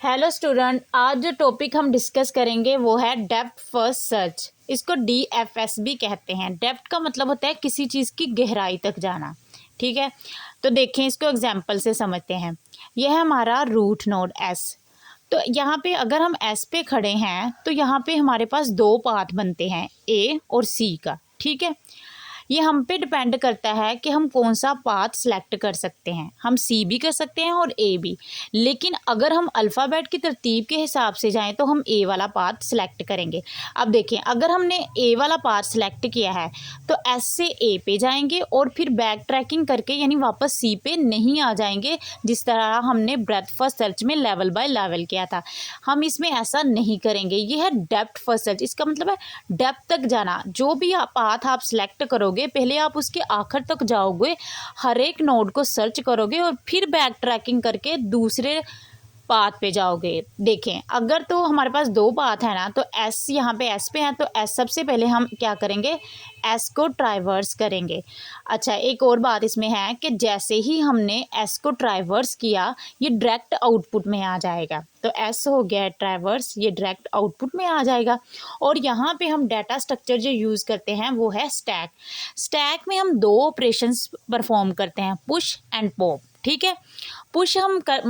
Hello student, आज जो topic हम डिस्कस करेंगे वो है डेप्थ फर्स्ट सर्च। इसको DFS भी कहते हैं। डेप्थ का मतलब होता है किसी चीज़ की गहराई तक जाना। ठीक है, तो देखें इसको एग्जांपल से समझते हैं। यह है हमारा रूट नोड S। तो यहाँ पे अगर हम S पे खड़े हैं तो यहाँ पे हमारे पास दो पाथ बनते हैं, A और C का। ठीक है, ये हम पे डिपेंड करता है कि हम कौन सा पाथ सेलेक्ट कर सकते हैं। हम सी भी कर सकते हैं और ए भी, लेकिन अगर हम अल्फ़ाबेट की तरतीब के हिसाब से जाएं तो हम ए वाला पाथ सेलेक्ट करेंगे। अब देखें, अगर हमने ए वाला पाथ सेलेक्ट किया है तो एस से ए पे जाएंगे और फिर बैक ट्रैकिंग करके यानी वापस सी पे नहीं आ जाएंगे, जिस तरह हमने ब्रेथ फर्स्ट सर्च में लेवल बाय लेवल किया था। हम इसमें ऐसा नहीं करेंगे। ये है डेप्थ फर्स्ट सर्च। इसका मतलब है डेप्थ तक जाना। जो भी पाथ आप सिलेक्ट करोगे पहले आप उसके आखिर तक जाओगे, हर एक नोड को सर्च करोगे और फिर बैक ट्रैकिंग करके दूसरे पाथ पे जाओगे। देखें, अगर तो हमारे पास दो पाथ है ना, तो एस यहाँ पे एस पे है तो एस सबसे पहले हम क्या करेंगे, एस को ट्राइवर्स करेंगे। अच्छा, एक और बात इसमें है कि जैसे ही हमने एस को ट्राइवर्स किया ये डायरेक्ट आउटपुट में आ जाएगा। तो एस हो गया ट्राइवर्स, ये डायरेक्ट आउटपुट में आ जाएगा। और यहाँ पे हम डाटा स्ट्रक्चर जो यूज़ करते हैं वो है स्टैक। स्टैक में हम दो ऑपरेशंस परफॉर्म करते हैं, पुश एंड पॉप। ठीक है, पुश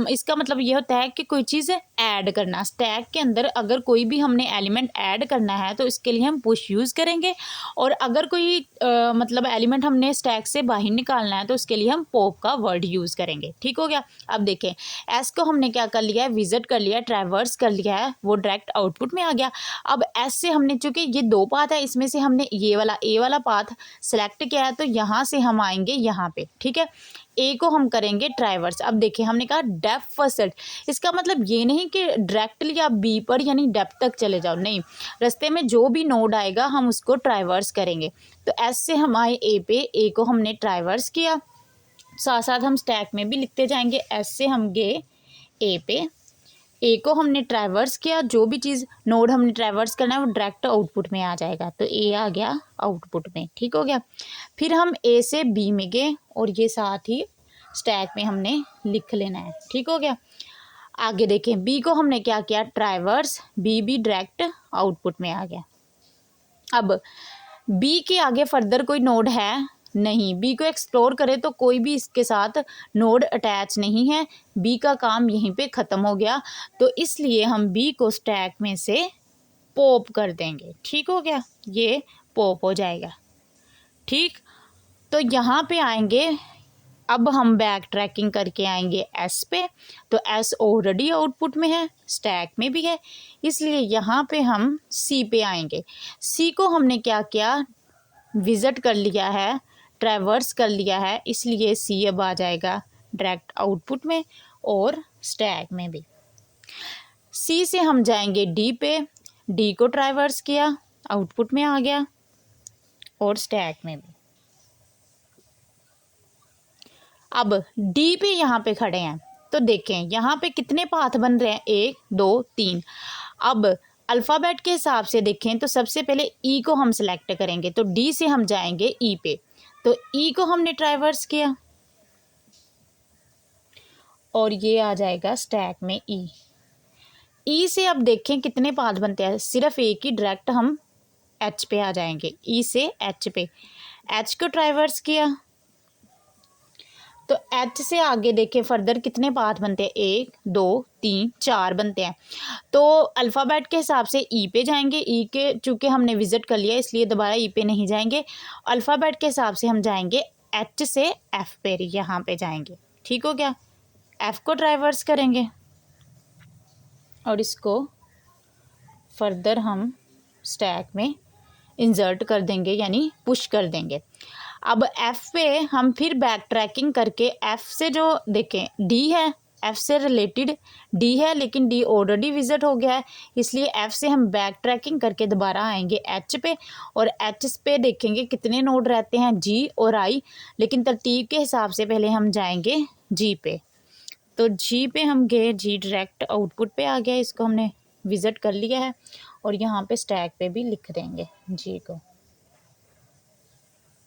इसका मतलब ये होता है कि कोई चीज़ ऐड करना। स्टैक के अंदर अगर कोई भी हमने एलिमेंट ऐड करना है तो इसके लिए हम पुश यूज़ करेंगे, और अगर कोई मतलब एलिमेंट हमने स्टैक से बाहर निकालना है तो उसके लिए हम पॉप का वर्ड यूज़ करेंगे। ठीक हो गया। अब देखें, एस को हमने क्या कर लिया है, विजिट कर लिया, ट्रैवर्स कर लिया है, वो डायरेक्ट आउटपुट में आ गया। अब एस से हमने, चूँकि ये दो पाथ है, इसमें से हमने ये वाला ए वाला पाथ सेलेक्ट किया है तो यहाँ से हम आएंगे यहाँ पे। ठीक है, ए को हम करेंगे ट्राइवर्स। अब देखिए, हमने कहा डेप्थ फर्स्ट सर्च। इसका मतलब ये नहीं कि डायरेक्टली आप बी पर यानी डेप्थ तक चले जाओ, नहीं। रास्ते में जो भी नोड आएगा हम उसको ट्राइवर्स करेंगे। तो एस से हम आए ए पे, ए को हमने ट्राइवर्स किया, साथ साथ हम स्टैक में भी लिखते जाएंगे। एस से हम गए ए पे, ए को हमने ट्रैवर्स किया, जो भी चीज़ नोड हमने ट्रैवर्स करना है वो डायरेक्ट आउटपुट में आ जाएगा। तो ए आ गया आउटपुट में। ठीक हो गया। फिर हम ए से बी में गए और ये साथ ही स्टैक में हमने लिख लेना है। ठीक हो गया। आगे देखें, बी को हमने क्या किया, ट्रैवर्स, बी भी डायरेक्ट आउटपुट में आ गया। अब बी के आगे फर्दर कोई नोड है नहीं, बी को एक्सप्लोर करें तो कोई भी इसके साथ नोड अटैच नहीं है। बी का काम यहीं पे ख़त्म हो गया, तो इसलिए हम बी को स्टैक में से पॉप कर देंगे। ठीक हो गया, ये पॉप हो जाएगा। ठीक, तो यहाँ पे आएंगे, अब हम बैक ट्रैकिंग करके आएंगे एस पे। तो एस ऑलरेडी आउटपुट में है, स्टैक में भी है, इसलिए यहाँ पे हम सी पे आएंगे। सी को हमने क्या किया, विजिट कर लिया है, ट्रैवर्स कर लिया है, इसलिए सी अब आ जाएगा डायरेक्ट आउटपुट में और स्टैक में भी। सी से हम जाएंगे डी पे, डी को ट्रैवर्स किया, आउटपुट में आ गया और स्टैक में भी। अब डी पे यहाँ पे खड़े हैं तो देखें यहाँ पे कितने पाथ बन रहे हैं, 1 2 3। अब अल्फ़ाबेट के हिसाब से देखें तो सबसे पहले ई को हम सिलेक्ट करेंगे, तो डी से हम जाएंगे ई पे, तो ई को हमने ट्रैवर्स किया और ये आ जाएगा स्टैक में ई। ई से अब देखें कितने पाथ बनते हैं, सिर्फ एक ही, डायरेक्ट हम एच पे आ जाएंगे। ई से एच पे, एच को ट्रैवर्स किया तो एच से आगे देखें फर्दर कितने पाथ बनते हैं, 1 2 3 4 बनते हैं। तो अल्फ़ाबेट के हिसाब से ई पे जाएंगे, ई के चूँकि हमने विजिट कर लिया इसलिए दोबारा ई पे नहीं जाएंगे। अल्फ़ाबेट के हिसाब से हम जाएंगे एच से एफ पे, यहाँ पे जाएंगे। ठीक हो गया, एफ को ट्राइवर्स करेंगे और इसको फर्दर हम स्टैक में इंसर्ट कर देंगे यानी पुश कर देंगे। अब एफ़ पे हम फिर बैक ट्रैकिंग करके एफ़ से जो देखें डी है, एफ़ से रिलेटेड डी है, लेकिन डी ऑलरेडी विजिट हो गया है, इसलिए एफ़ से हम बैक ट्रैकिंग करके दोबारा आएंगे एच पे, और एच पे देखेंगे कितने नोड रहते हैं, जी और आई, लेकिन तरतीब के हिसाब से पहले हम जाएंगे जी पे। तो जी पे हम गए, जी डायरेक्ट आउटपुट पे आ गया, इसको हमने विजिट कर लिया है और यहाँ पे स्टैक पे भी लिख देंगे जी को।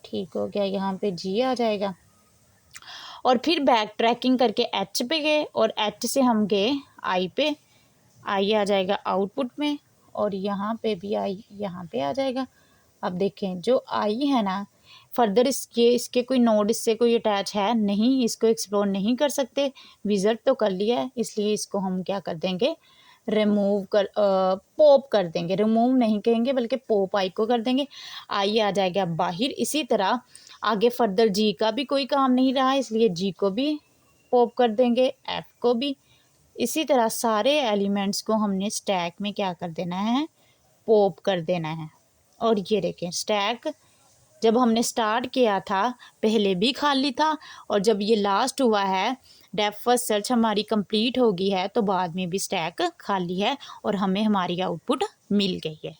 ठीक हो गया, यहाँ पे जी आ जाएगा। और फिर बैक ट्रैकिंग करके एच पे गए और एच से हम गए आई पे, आई आ जाएगा आउटपुट में और यहाँ पे भी आई यहाँ पे आ जाएगा। अब देखें जो आई है ना, फर्दर इसके कोई नोड इससे कोई अटैच है नहीं, इसको एक्सप्लोर नहीं कर सकते। विजिट तो कर लिया है, इसलिए इसको हम क्या कर देंगे, रिमूव कर पॉप कर देंगे। रिमूव नहीं कहेंगे बल्कि पॉप आई को कर देंगे। आई आ जाएगा बाहर। इसी तरह आगे फर्दर जी का भी कोई काम नहीं रहा, इसलिए जी को भी पॉप कर देंगे, एफ को भी। इसी तरह सारे एलिमेंट्स को हमने स्टैक में क्या कर देना है, पॉप कर देना है। और ये देखें स्टैक जब हमने स्टार्ट किया था पहले भी खाली था, और जब ये लास्ट हुआ है डेप्थ फर्स्ट सर्च हमारी कंप्लीट हो गई है तो बाद में भी स्टैक खाली है और हमें हमारी आउटपुट मिल गई है।